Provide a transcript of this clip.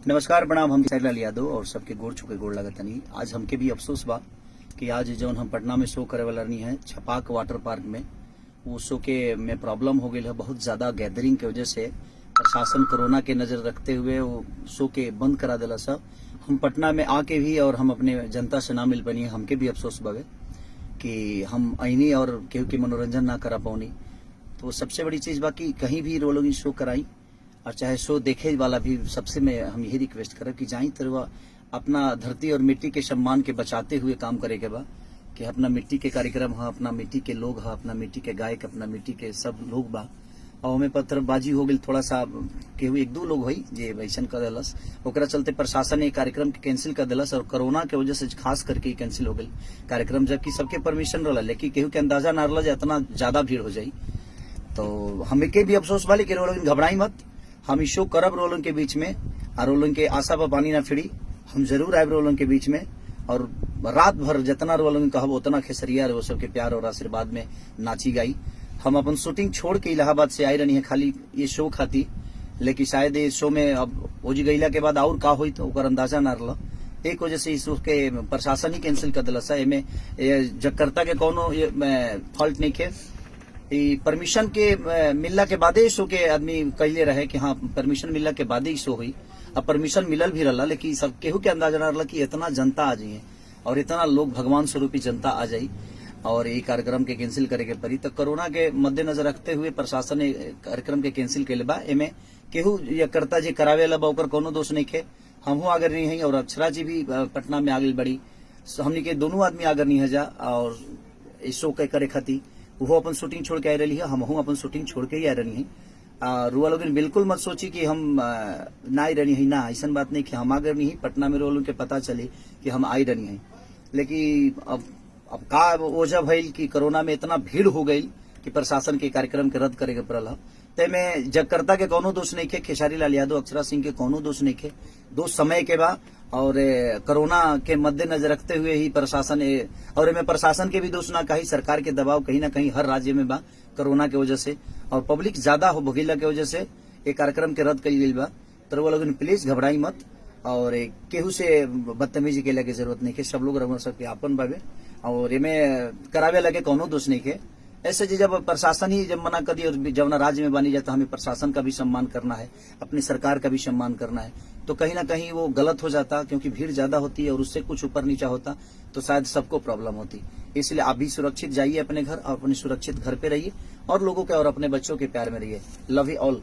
नमस्कार प्रणाम। हम लाल यादव और सबके गोड़ छुके गोड़ लगतनी। आज हमके भी अफसोस बा कि आज जौन हम पटना में शो करे वाला नहीं है छपाक वाटर पार्क में, वो शो के में प्रॉब्लम हो गई है। बहुत ज्यादा गैदरिंग की वजह से प्रशासन कोरोना के नजर रखते हुए वो शो के बंद करा दिला। सब हम पटना में आके भी और हम अपने जनता से ना मिल पानी, हमके भी अफसोस बगे कि हम अनी और केहू के मनोरंजन ना करा पानी। तो सबसे बड़ी चीज बाकी कहीं भी रोलोगी शो कराई और चाहे शो देखे वाला भी, सबसे मैं हम यही रिक्वेस्ट करब कि जाई तरह अपना धरती और मिट्टी के सम्मान के बचाते हुए काम करे के बा कि अपना मिट्टी के कार्यक्रम है, अपना मिट्टी के लोग है, अपना मिट्टी के गायक, अपना मिट्टी के सब लोग बा। और हमें पत्थरबाजी हो गई थोड़ा सा, केहू एक दो लोग हुई जे वैसन कर दिलस, ओकरा चलते प्रशासन ने कार्यक्रम के कैंसिल कर दिलस और कोरोना के वजह से खास करके कैंसिल हो गई कार्यक्रम, जबकि सबके परमिशन रहा, लेकिन केहू के अंदाजा ना रहा इतना ज्यादा भीड़ हो जाये। तो हमें के भी अफसोस वाले कि रोलोग घबराई मत, हम शो करब रोलों के बीच में और रोलों के आशा पर पानी ना फिरी, हम जरूर आए रोलों के बीच में और रात भर जितना रोलों कहब उतना खेसरिया वो सबके प्यार और आशीर्वाद में नाची गाई। हम अपन शूटिंग छोड़ के इलाहाबाद से आई रही है खाली ये शो खाती, लेकिन शायद ये शो में अब ओजी गईला के बाद और का हुई तो ओकर अंदाजा ना रहा। एक वजह से इस के प्रशासन ही कैंसिल कर दिला। एमे जकर्ता के कोनो फॉल्ट नहीं खे, परमिशन के मिलला के बाद शो के आदमी कहले रहे कि हाँ परमिशन मिलला के बाद ही शो हुई। अब परमिशन मिलल भी रहा, लेकिन सब केहू के अंदाजा ना रहा कि इतना जनता आ जाइए और इतना लोग भगवान स्वरूपी जनता आ जाये और ये कार्यक्रम के कैंसिल करे के पड़ी। तो कोरोना के मद्देनजर रखते हुए प्रशासन ने कार्यक्रम के कैंसिल के बा। एमे केहू या करता जी करावे ला ओकर कोनो दोष नहीं खे, हमहू आगर नहीं है और अक्षरा जी भी पटना में आगे बड़ी, हमने के दोनों आदमी आगर नहीं है जा और इस शो के करे खाती वो अपन शूटिंग छोड़ के आ रही है, हम अपन शूटिंग छोड़ के ही आ रही है। रुआ लोग बिल्कुल मत सोची कि हम ना आई रही है, ना ऐसा बात नहीं कि हम आगर नहीं पटना में रोलों के पता चले कि हम आई रही है। लेकिन अब का वजह भइल कि कोरोना में इतना भीड़ हो गई कि प्रशासन के कार्यक्रम के रद्द करे के पड़ल। तेमें जगकर्ता के कोनो दोष नहीं खे, खेसारी लाल यादव अक्षरा सिंह के कोनो दोष नहीं खे, दोष समय के बा और कोरोना के मद्देनजर रखते हुए ही प्रशासन और इनमें प्रशासन के भी दोष ना, कहीं सरकार के दबाव कहीं ना कहीं हर राज्य में बा कोरोना के वजह से और पब्लिक ज्यादा हो भगीला के वजह से ये कार्यक्रम के रद्द कई गई बा। तो वो लोग प्लीज घबराई मत और केहू से बदतमीजी के लगे जरूरत नहीं है, सब लोग रह सबके आपन बाबे और इनमें करावे लगे कोनो दोष नहीं है। ऐसे जब प्रशासन ही जब मना कर दिया और जब राज्य में बनी जाता, हमें प्रशासन का भी सम्मान करना है, अपनी सरकार का भी सम्मान करना है, तो कहीं ना कहीं वो गलत हो जाता क्योंकि भीड़ ज्यादा होती है और उससे कुछ ऊपर नीचा होता तो शायद सबको प्रॉब्लम होती। इसलिए आप भी सुरक्षित जाइए अपने घर और अपने सुरक्षित घर पे रहिए और लोगों के और अपने बच्चों के प्यार में रहिए। Love you all.